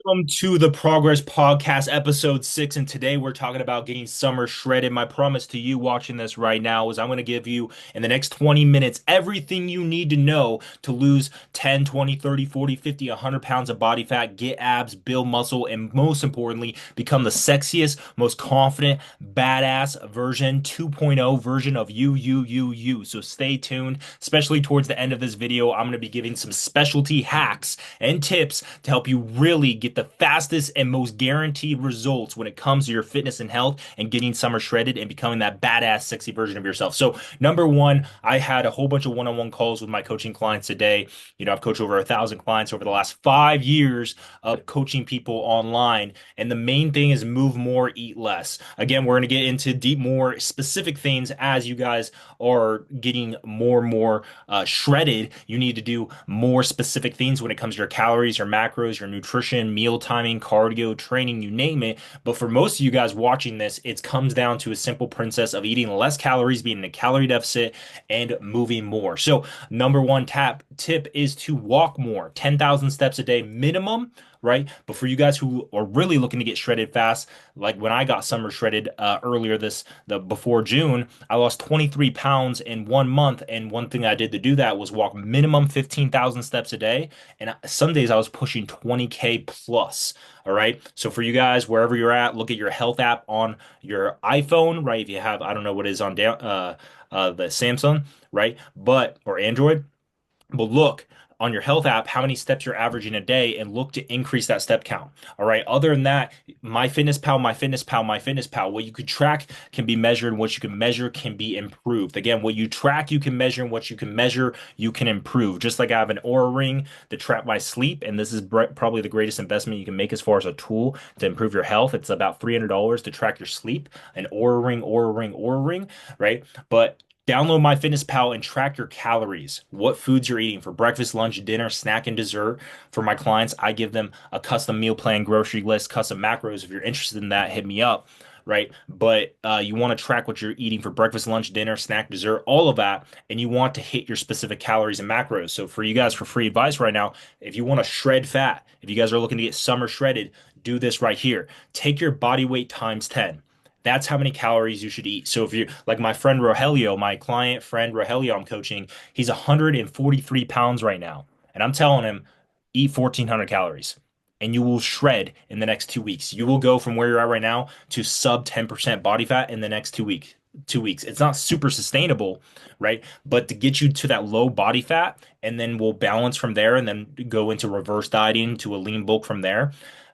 Welcome to the Progress Podcast, episode 6. And today we're talking about getting summer shredded. My promise to you watching this right now is I'm going to give you, in the next 20 minutes, everything you need to know to lose 10, 20, 30, 40, 50, 100 pounds of body fat, get abs, build muscle, and most importantly, become the sexiest, most confident, badass version, 2.0 version of you. So stay tuned, especially towards the end of this video. I'm going to be giving some specialty hacks and tips to help you really get the fastest and most guaranteed results when it comes to your fitness and health and getting summer shredded and becoming that badass, sexy version of yourself. So, number one, I had a whole bunch of one-on-one calls with my coaching clients today. I've coached over 1,000 clients over the last 5 years of coaching people online. And the main thing is move more, eat less. Again, we're going to get into deep, more specific things as you guys are getting more and more shredded. You need to do more specific things when it comes to your calories, your macros, your nutrition, meal timing, cardio, training, you name it. But for most of you guys watching this, it comes down to a simple princess of eating less calories, being in a calorie deficit, and moving more. So, number one tip is to walk more, 10,000 steps a day minimum, right? But for you guys who are really looking to get shredded fast, like when I got summer shredded earlier the before June, I lost 23 pounds in 1 month. And one thing I did to do that was walk minimum 15,000 steps a day. And some days I was pushing 20K plus. All right. So for you guys, wherever you're at, look at your health app on your iPhone, right? If you have, I don't know what is on down, the Samsung, right? But, or Android. But look on your health app how many steps you're averaging a day and look to increase that step count. All right. Other than that, my fitness pal, what you could track can be measured, and what you can measure can be improved. Again, what you track, you can measure, and what you can measure, you can improve. Just like I have an Aura ring to track my sleep, and this is probably the greatest investment you can make as far as a tool to improve your health. It's about $300 to track your sleep, an Aura ring, right? But download MyFitnessPal and track your calories, what foods you're eating for breakfast, lunch, dinner, snack, and dessert. For my clients, I give them a custom meal plan, grocery list, custom macros. If you're interested in that, hit me up, right? But you want to track what you're eating for breakfast, lunch, dinner, snack, dessert, all of that, and you want to hit your specific calories and macros. So for you guys, for free advice right now, if you want to shred fat, if you guys are looking to get summer shredded, do this right here. Take your body weight times 10. That's how many calories you should eat. So if you like my friend Rogelio, my client friend Rogelio, I'm coaching, he's 143 pounds right now. And I'm telling him, eat 1,400 calories and you will shred in the next 2 weeks. You will go from where you're at right now to sub 10% body fat in the next 2 weeks. 2 weeks. It's not super sustainable, right? But to get you to that low body fat, and then we'll balance from there and then go into reverse dieting to a lean bulk from there,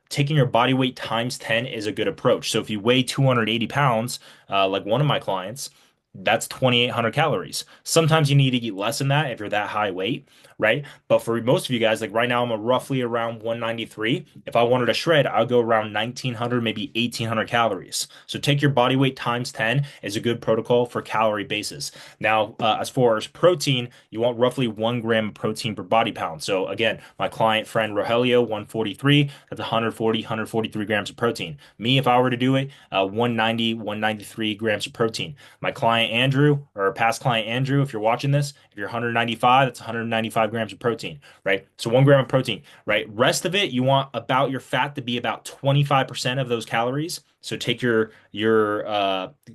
taking your body weight times 10 is a good approach. So if you weigh 280 pounds, like one of my clients, that's 2,800 calories. Sometimes you need to eat less than that if you're that high weight, right? But for most of you guys, like right now, I'm roughly around 193. If I wanted to shred, I'll go around 1,900, maybe 1,800 calories. So take your body weight times 10 is a good protocol for calorie basis. Now, as far as protein, you want roughly 1 gram of protein per body pound. So again, my client friend Rogelio, 143, that's 140, 143 grams of protein. Me, if I were to do it, 190, 193 grams of protein. My client Andrew, or past client Andrew, if you're watching this, if you're 195, that's 195 grams of protein, right? So 1 gram of protein, right? Rest of it, you want about your fat to be about 25% of those calories. So take your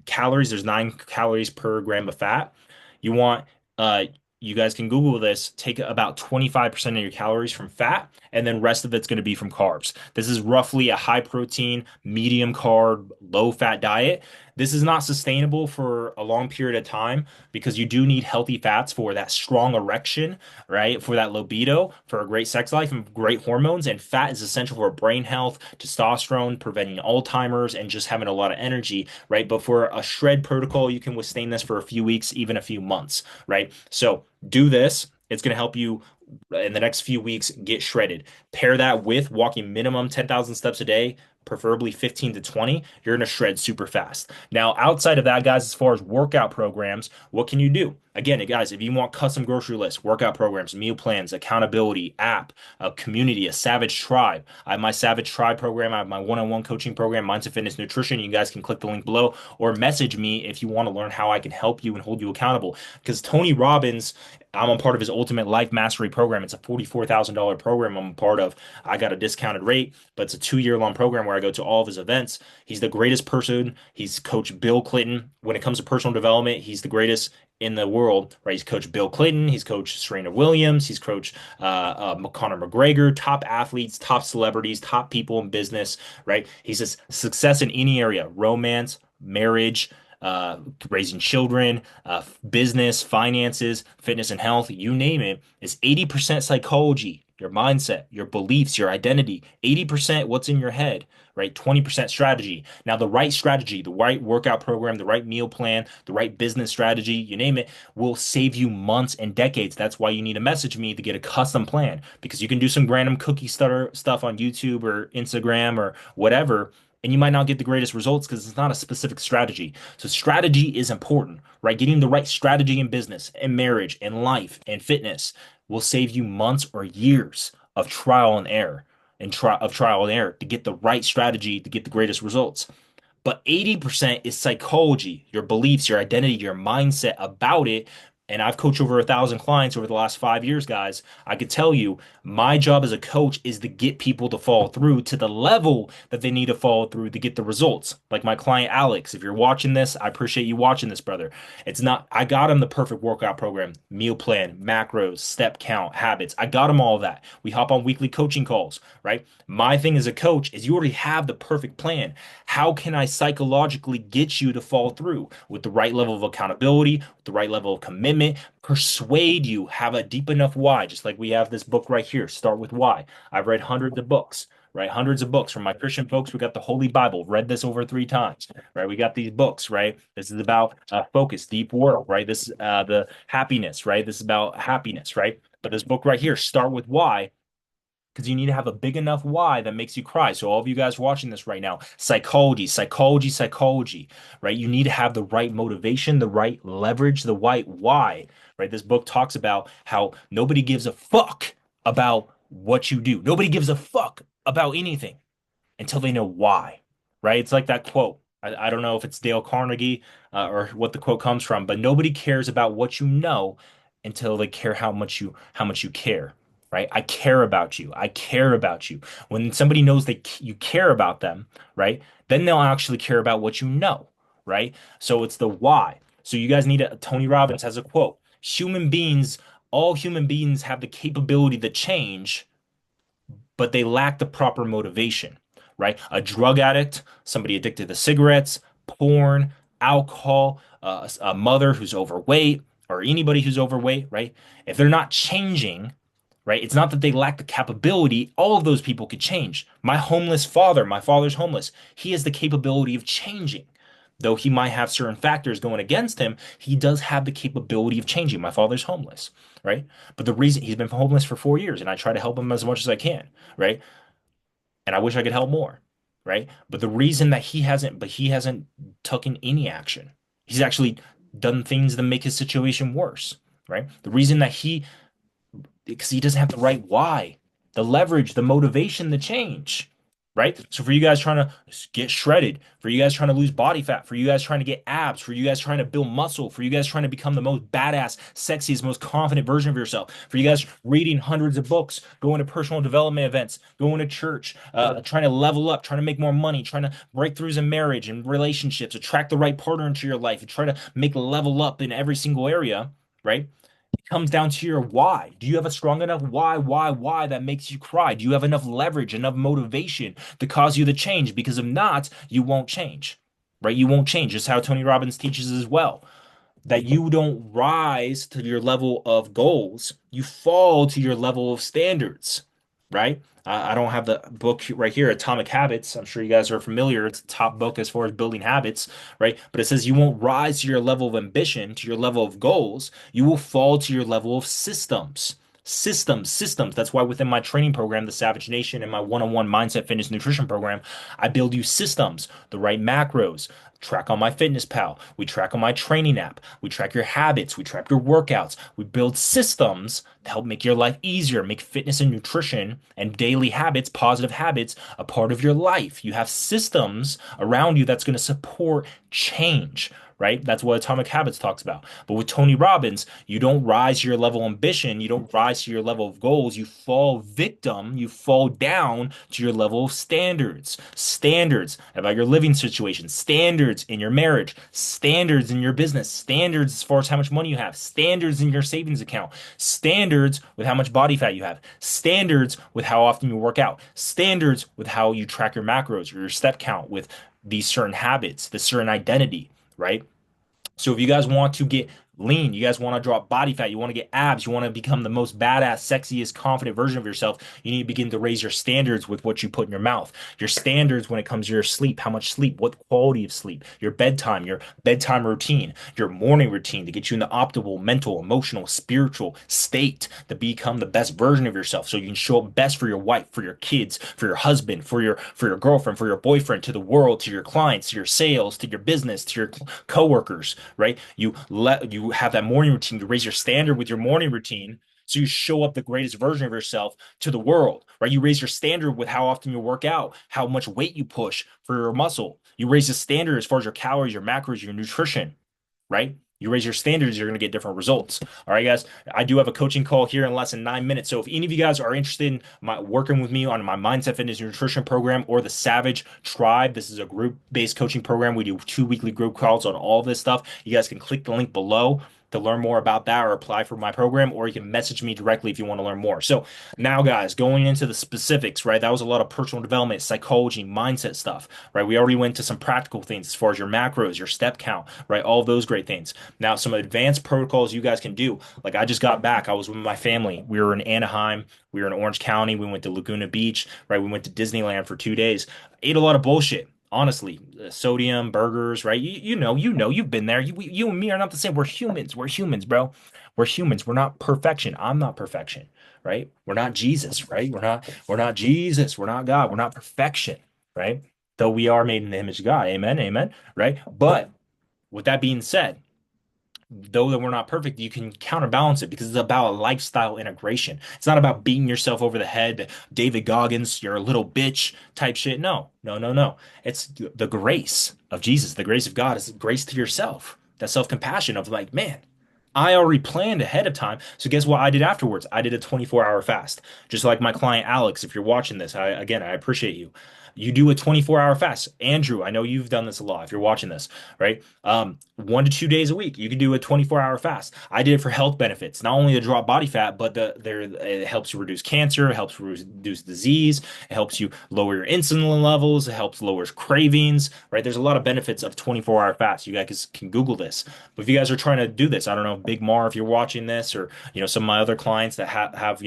calories. There's 9 calories per gram of fat. You want uh you guys can Google this. Take about 25% of your calories from fat, and then rest of it's going to be from carbs. This is roughly a high protein, medium carb, low fat diet. This is not sustainable for a long period of time because you do need healthy fats for that strong erection, right? For that libido, for a great sex life and great hormones. And fat is essential for brain health, testosterone, preventing Alzheimer's, and just having a lot of energy, right? But for a shred protocol, you can withstand this for a few weeks, even a few months, right? So do this. It's going to help you in the next few weeks get shredded. Pair that with walking minimum 10,000 steps a day, preferably 15 to 20, you're going to shred super fast. Now, outside of that, guys, as far as workout programs, what can you do? Again, guys, if you want custom grocery lists, workout programs, meal plans, accountability, app, a community, a Savage Tribe. I have my Savage Tribe program. I have my one-on-one coaching program, Mindset Fitness Nutrition. You guys can click the link below or message me if you want to learn how I can help you and hold you accountable. Because Tony Robbins, I'm a part of his Ultimate Life Mastery program. It's a $44,000 program I'm a part of. I got a discounted rate, but it's a 2 year long program where I go to all of his events. He's the greatest person. He's coached Bill Clinton. When it comes to personal development, he's the greatest in the world, right? He's coached Bill Clinton. He's coached Serena Williams. He's coached Conor McGregor, top athletes, top celebrities, top people in business, right? He's a success in any area, romance, marriage, raising children, business, finances, fitness and health, you name it, is 80% psychology, your mindset, your beliefs, your identity, 80% what's in your head, right? 20% strategy. Now, the right strategy, the right workout program, the right meal plan, the right business strategy, you name it, will save you months and decades. That's why you need to message me to get a custom plan because you can do some random cookie stutter stuff on YouTube or Instagram or whatever. And you might not get the greatest results because it's not a specific strategy. So strategy is important, right? Getting the right strategy in business and marriage and life and fitness will save you months or years of trial and error of trial and error to get the right strategy to get the greatest results. But 80% is psychology, your beliefs, your identity, your mindset about it. And I've coached over 1,000 clients over the last 5 years, guys. I could tell you my job as a coach is to get people to follow through to the level that they need to follow through to get the results. Like my client, Alex, if you're watching this, I appreciate you watching this, brother. It's not, I got him the perfect workout program, meal plan, macros, step count, habits. I got him all of that. We hop on weekly coaching calls, right? My thing as a coach is you already have the perfect plan. How can I psychologically get you to follow through with the right level of accountability, with the right level of commitment, persuade you, have a deep enough why, just like we have this book right here, Start with Why. I've read hundreds of books, right? Hundreds of books from my Christian folks. We got the Holy Bible, read this over 3 times, right? We got these books, right? This is about focus, deep world, right? This is the happiness, right? This is about happiness, right? But this book right here, Start with Why, because you need to have a big enough why that makes you cry. So all of you guys watching this right now, psychology, psychology, psychology, right? You need to have the right motivation, the right leverage, the right why, right? This book talks about how nobody gives a fuck about what you do. Nobody gives a fuck about anything until they know why, right? It's like that quote. I don't know if it's Dale Carnegie or what the quote comes from, but nobody cares about what you know until they care how much you care, right? I care about you. I care about you. When somebody knows you care about them, right? Then they'll actually care about what you know, right? So it's the why. So you guys need Tony Robbins has a quote. All human beings have the capability to change, but they lack the proper motivation, right? A drug addict, somebody addicted to cigarettes, porn, alcohol, a mother who's overweight, or anybody who's overweight, right? If they're not changing, right? It's not that they lack the capability. All of those people could change. My homeless father, my father's homeless. He has the capability of changing. Though he might have certain factors going against him, he does have the capability of changing. My father's homeless, right? But the reason he's been homeless for 4 years, and I try to help him as much as I can, right? And I wish I could help more, right? But the reason that he hasn't taken any action. He's actually done things that make his situation worse, right? The reason that because he doesn't have the right why, the leverage, the motivation to change, right? So for you guys trying to get shredded, for you guys trying to lose body fat, for you guys trying to get abs, for you guys trying to build muscle, for you guys trying to become the most badass, sexiest, most confident version of yourself, for you guys reading hundreds of books, going to personal development events, going to church, trying to level up, trying to make more money, trying to breakthroughs in marriage and relationships, attract the right partner into your life, and try to make level up in every single area, right? Comes down to your why. Do you have a strong enough why that makes you cry? Do you have enough leverage, enough motivation to cause you to change? Because if not, you won't change, right? You won't change. Just how Tony Robbins teaches as well, that you don't rise to your level of goals, you fall to your level of standards, right? I don't have the book right here, Atomic Habits. I'm sure you guys are familiar. It's a top book as far as building habits, right? But it says you won't rise to your level of ambition, to your level of goals. You will fall to your level of systems, Systems. That's why within my training program, the Savage Nation, and my one-on-one mindset fitness nutrition program, I build you systems, the right macros. Track on my Fitness Pal. We track on my training app. We track your habits. We track your workouts. We build systems to help make your life easier, make fitness and nutrition and daily habits, positive habits, a part of your life. You have systems around you that's going to support change, right? That's what Atomic Habits talks about. But with Tony Robbins, you don't rise to your level of ambition, you don't rise to your level of goals, you fall victim, you fall down to your level of standards. Standards about your living situation, standards in your marriage, standards in your business, standards as far as how much money you have, standards in your savings account, standards with how much body fat you have, standards with how often you work out, standards with how you track your macros or your step count with these certain habits, this certain identity, right? So if you guys want to get lean, you guys want to drop body fat, you want to get abs, you want to become the most badass, sexiest, confident version of yourself, you need to begin to raise your standards with what you put in your mouth. Your standards when it comes to your sleep, how much sleep, what quality of sleep, your bedtime routine, your morning routine to get you in the optimal mental, emotional, spiritual state to become the best version of yourself so you can show up best for your wife, for your kids, for your husband, for your girlfriend, for your boyfriend, to the world, to your clients, to your sales, to your business, to your coworkers, right? You have that morning routine, you raise your standard with your morning routine. So you show up the greatest version of yourself to the world, right? You raise your standard with how often you work out, how much weight you push for your muscle. You raise the standard as far as your calories, your macros, your nutrition, right? You raise your standards, you're going to get different results. All right, guys. I do have a coaching call here in less than 9 minutes. So if any of you guys are interested in working with me on my mindset fitness nutrition program or the Savage Tribe, this is a group-based coaching program. We do 2 weekly group calls on all this stuff. You guys can click the link below to learn more about that or apply for my program, or you can message me directly if you want to learn more. So now, guys, going into the specifics, right? That was a lot of personal development, psychology, mindset stuff, right? We already went to some practical things as far as your macros, your step count, right? All of those great things. Now, some advanced protocols you guys can do. Like I just got back. I was with my family. We were in Anaheim. We were in Orange County. We went to Laguna Beach, right? We went to Disneyland for 2 days. Ate a lot of bullshit. Honestly, sodium, burgers, right? You've been there. You and me are not the same. We're humans. We're humans, bro. We're humans. We're not perfection. I'm not perfection, right? We're not Jesus, right? We're not Jesus. We're not God. We're not perfection, right? Though we are made in the image of God. Amen. Amen. Right? But with that being said, though that we're not perfect, you can counterbalance it because it's about a lifestyle integration. It's not about beating yourself over the head, David Goggins, you're a little bitch type shit. No, no, no, no. It's the grace of Jesus, the grace of God is grace to yourself. That self-compassion of like, man, I already planned ahead of time. So guess what I did afterwards? I did a 24-hour fast. Just like my client Alex, if you're watching this, I appreciate you. You do a 24-hour fast. Andrew, I know you've done this a lot if you're watching this, right? 1 to 2 days a week, you can do a 24-hour fast. I did it for health benefits, not only to drop body fat, but it helps you reduce cancer, it helps reduce disease, it helps you lower your insulin levels, it helps lower cravings, right? There's a lot of benefits of 24-hour fast. You guys can Google this. But if you guys are trying to do this, I don't know, Big Mar, if you're watching this, or some of my other clients that have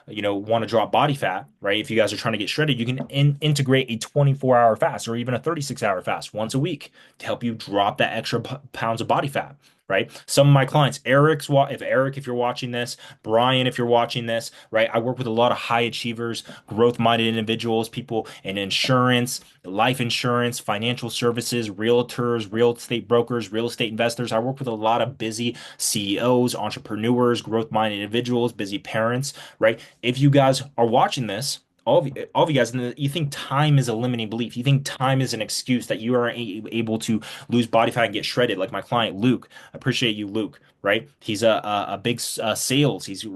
want to drop body fat, right? If you guys are trying to get shredded, you can integrate a 24-hour fast or even a 36-hour fast once a week to help you drop that extra pounds of body fat. Right. Some of my clients, if you're watching this, Brian, if you're watching this, right, I work with a lot of high achievers, growth-minded individuals, people in insurance, life insurance, financial services, realtors, real estate brokers, real estate investors. I work with a lot of busy CEOs, entrepreneurs, growth-minded individuals, busy parents, right? If you guys are watching this, all of you guys, and you think time is a limiting belief. You think time is an excuse that you are able to lose body fat and get shredded, like my client Luke. I appreciate you, Luke. Right? He's a big sales. He's a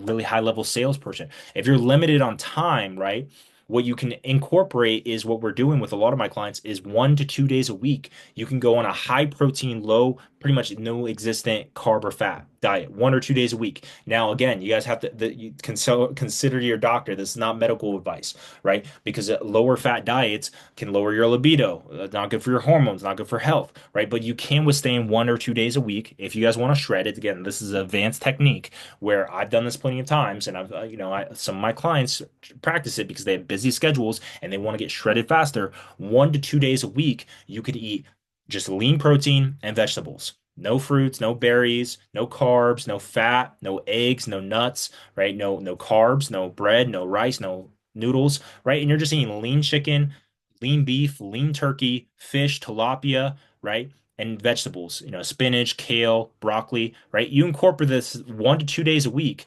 really high level salesperson. If you're limited on time, right? What you can incorporate is what we're doing with a lot of my clients is 1 to 2 days a week. You can go on a high protein, low, pretty much no existent carb or fat diet, 1 or 2 days a week. Now, again, you guys have to you consider your doctor. This is not medical advice, right? Because lower fat diets can lower your libido. Not good for your hormones, not good for health, right? But you can withstand 1 or 2 days a week if you guys want to shred it. Again, this is an advanced technique where I've done this plenty of times, and some of my clients practice it because they have busy schedules and they want to get shredded faster. 1 to 2 days a week, you could eat just lean protein and vegetables. No fruits, no berries, no carbs, no fat, no eggs, no nuts, right? No carbs, no bread, no rice, no noodles, right? And you're just eating lean chicken, lean beef, lean turkey, fish, tilapia, right? And vegetables, spinach, kale, broccoli, right? You incorporate this 1 to 2 days a week,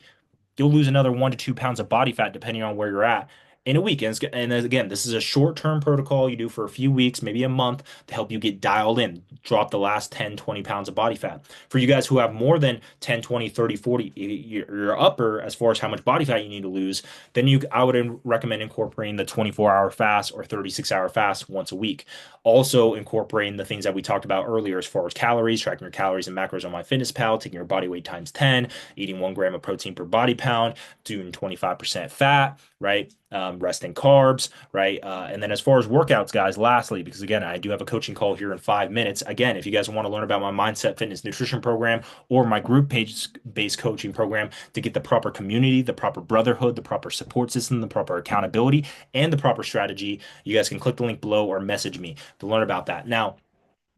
you'll lose another 1 to 2 pounds of body fat depending on where you're at in a week. And again, this is a short-term protocol you do for a few weeks, maybe a month to help you get dialed in, drop the last 10, 20 pounds of body fat. For you guys who have more than 10, 20, 30, 40, you're upper as far as how much body fat you need to lose, then I would recommend incorporating the 24-hour fast or 36-hour fast once a week. Also incorporating the things that we talked about earlier as far as calories, tracking your calories and macros on MyFitnessPal, taking your body weight times 10, eating 1 gram of protein per body pound, doing 25% fat, right? Resting carbs, right? And then as far as workouts, guys, lastly, because again, I do have a coaching call here in 5 minutes. Again, if you guys want to learn about my mindset, fitness, nutrition program or my group page based coaching program to get the proper community, the proper brotherhood, the proper support system, the proper accountability, and the proper strategy, you guys can click the link below or message me to learn about that. Now,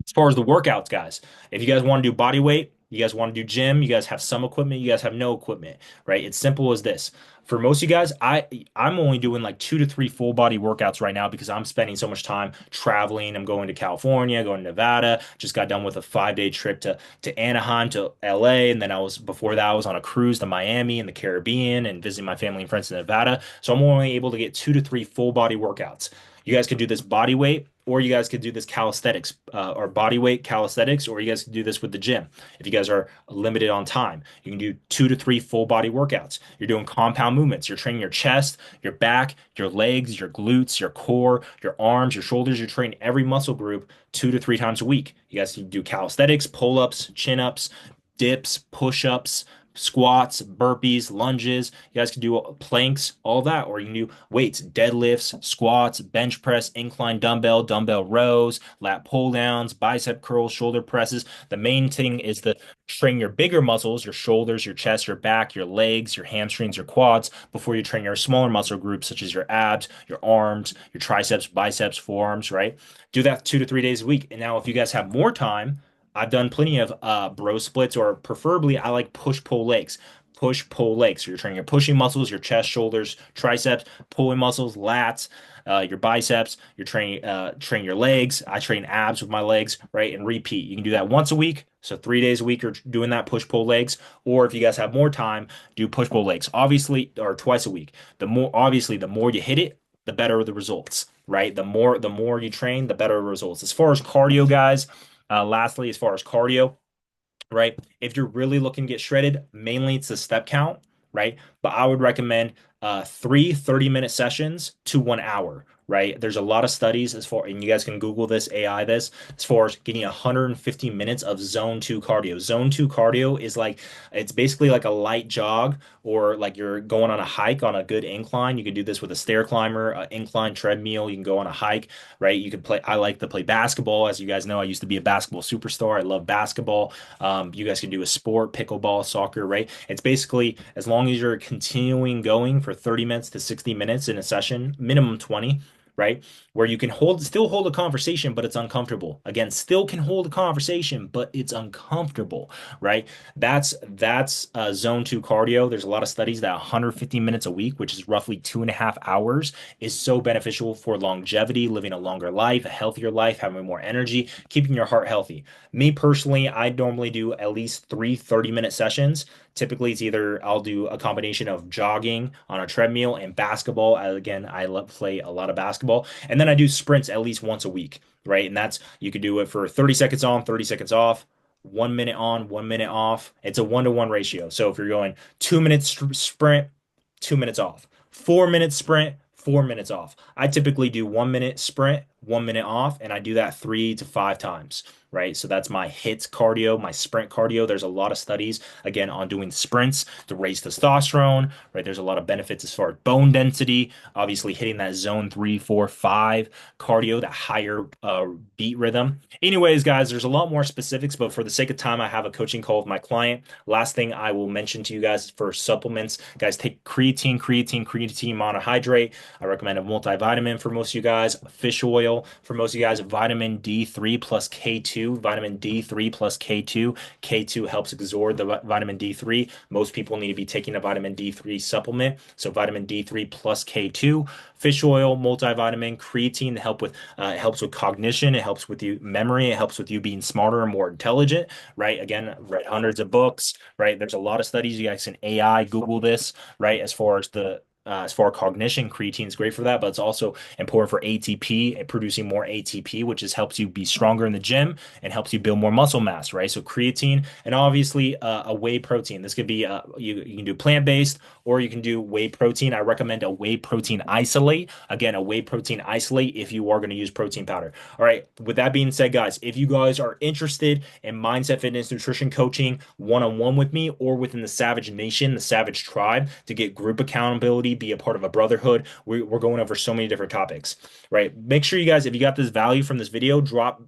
as far as the workouts, guys, if you guys want to do body weight, you guys want to do gym, you guys have some equipment, you guys have no equipment, right? It's simple as this. For most of you guys, I'm only doing like 2 to 3 full body workouts right now because I'm spending so much time traveling. I'm going to California, going to Nevada. Just got done with a 5 day trip to Anaheim to LA, and then before that I was on a cruise to Miami and the Caribbean and visiting my family and friends in Nevada. So I'm only able to get 2 to 3 full body workouts. You guys could do this body weight, or you guys could do this calisthenics, or body weight calisthenics, or you guys could do this with the gym. If you guys are limited on time, you can do 2 to 3 full body workouts. You're doing compound movements. You're training your chest, your back, your legs, your glutes, your core, your arms, your shoulders. You're training every muscle group 2 to 3 times a week. You guys can do calisthenics, pull-ups, chin-ups, dips, push-ups, squats, burpees, lunges. You guys can do planks, all that, or you can do weights, deadlifts, squats, bench press, incline dumbbell rows, lat pull downs, bicep curls, shoulder presses. The main thing is to train your bigger muscles, your shoulders, your chest, your back, your legs, your hamstrings, your quads, before you train your smaller muscle groups such as your abs, your arms, your triceps, biceps, forearms, right? Do that 2 to 3 days a week. And now if you guys have more time, I've done plenty of bro splits, or preferably I like push pull legs. Push pull legs. So you're training your pushing muscles, your chest, shoulders, triceps, pulling muscles, lats, your biceps. You're training your legs. I train abs with my legs, right? And repeat. You can do that once a week. So 3 days a week you're doing that push pull legs. Or if you guys have more time, do push pull legs. Obviously, or twice a week. The more you hit it, the better the results, right? The more you train, the better results. As far as cardio, guys. Lastly, as far as cardio, right? If you're really looking to get shredded, mainly it's the step count, right? But I would recommend three 30-minute sessions to 1 hour, right? There's a lot of studies and you guys can Google this, AI this, as far as getting 150 minutes of zone two cardio. Zone two cardio is it's basically like a light jog, or like you're going on a hike on a good incline. You can do this with a stair climber, an incline treadmill. You can go on a hike, right? I like to play basketball. As you guys know, I used to be a basketball superstar. I love basketball. You guys can do a sport, pickleball, soccer, right? It's basically as long as you're continuing going for 30 minutes to 60 minutes in a session, minimum 20, right? Where you can still hold a conversation, but it's uncomfortable. Again, still can hold a conversation, but it's uncomfortable, right? That's zone two cardio. There's a lot of studies that 150 minutes a week, which is roughly 2.5 hours, is so beneficial for longevity, living a longer life, a healthier life, having more energy, keeping your heart healthy. Me personally, I normally do at least three 30-minute sessions. Typically, it's either I'll do a combination of jogging on a treadmill and basketball. Again, I love play a lot of basketball. And then I do sprints at least once a week, right? And you could do it for 30 seconds on, 30 seconds off, 1 minute on, 1 minute off. It's a 1-to-1 ratio. So if you're going 2 minutes sprint, 2 minutes off, 4 minutes sprint, 4 minutes off. I typically do 1 minute sprint, 1 minute off, and I do that 3 to 5 times, right? So that's my HIIT cardio, my sprint cardio. There's a lot of studies, again, on doing sprints to raise testosterone, right? There's a lot of benefits as far as bone density, obviously hitting that zone 3, 4, 5 cardio, that higher beat rhythm. Anyways, guys, there's a lot more specifics, but for the sake of time, I have a coaching call with my client. Last thing I will mention to you guys for supplements, guys, take creatine monohydrate. I recommend a multivitamin for most of you guys, fish oil. oil. For most of you guys, vitamin D3 plus K2, vitamin D3 plus K2. K2 helps absorb the vitamin D3. Most people need to be taking a vitamin D3 supplement. So vitamin D3 plus K2, fish oil, multivitamin, creatine to help with it helps with cognition, it helps with you memory, it helps with you being smarter and more intelligent, right? Again, read hundreds of books, right? There's a lot of studies. You guys can AI Google this, right? As far as cognition, creatine is great for that, but it's also important for ATP and producing more ATP, which is helps you be stronger in the gym and helps you build more muscle mass, right? So creatine and obviously a whey protein. This could be you can do plant-based or you can do whey protein. I recommend a whey protein isolate. Again, a whey protein isolate if you are going to use protein powder. All right. With that being said, guys, if you guys are interested in mindset, fitness, nutrition coaching one-on-one with me or within the Savage Nation, the Savage Tribe, to get group accountability, be a part of a brotherhood, we're going over so many different topics, right? Make sure you guys, if you got this value from this video, drop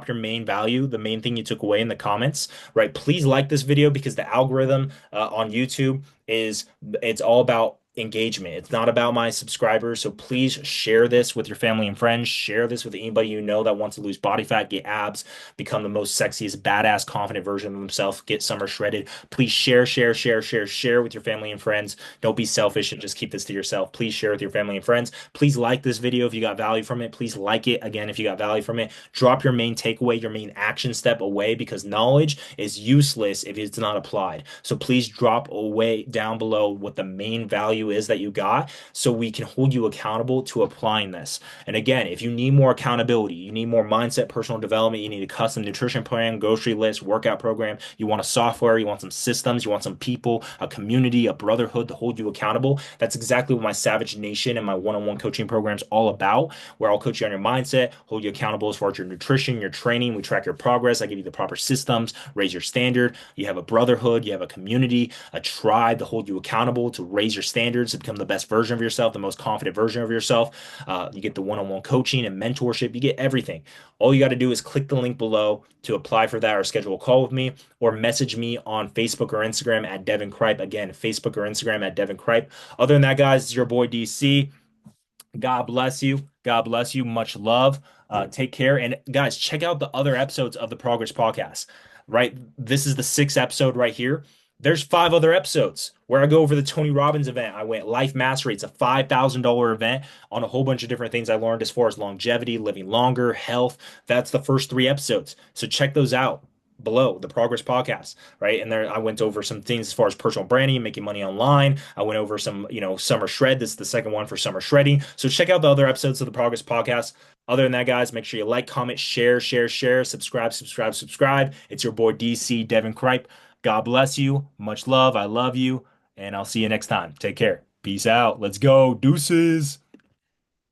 your main value, the main thing you took away in the comments, right? Please like this video because the algorithm on YouTube it's all about engagement. It's not about my subscribers. So please share this with your family and friends. Share this with anybody you know that wants to lose body fat, get abs, become the most sexiest, badass, confident version of themselves, get summer shredded. Please share with your family and friends. Don't be selfish and just keep this to yourself. Please share with your family and friends. Please like this video if you got value from it. Please like it again if you got value from it. Drop your main takeaway, your main action step away because knowledge is useless if it's not applied. So please drop away down below what the main value is that you got so we can hold you accountable to applying this. And again, if you need more accountability, you need more mindset, personal development, you need a custom nutrition plan, grocery list, workout program, you want a software, you want some systems, you want some people, a community, a brotherhood to hold you accountable. That's exactly what my Savage Nation and my one-on-one coaching program is all about, where I'll coach you on your mindset, hold you accountable as far as your nutrition, your training. We track your progress. I give you the proper systems, raise your standard. You have a brotherhood, you have a community, a tribe to hold you accountable, to raise your standards, to become the best version of yourself, the most confident version of yourself. You get the one-on-one coaching and mentorship. You get everything. All you got to do is click the link below to apply for that or schedule a call with me or message me on Facebook or Instagram at Devin Kripe. Again, Facebook or Instagram at Devin Kripe. Other than that, guys, it's your boy DC. God bless you. God bless you. Much love. Take care. And guys, check out the other episodes of the Progress Podcast, right? This is the sixth episode right here. There's five other episodes where I go over the Tony Robbins event. I went Life Mastery. It's a $5,000 event on a whole bunch of different things I learned as far as longevity, living longer, health. That's the first three episodes. So check those out below the Progress Podcast, right? And there I went over some things as far as personal branding, making money online. I went over some, summer shred. This is the second one for summer shredding. So check out the other episodes of the Progress Podcast. Other than that, guys, make sure you like, comment, share, subscribe. It's your boy DC Devin Kripe. God bless you. Much love. I love you. And I'll see you next time. Take care. Peace out. Let's go. Deuces.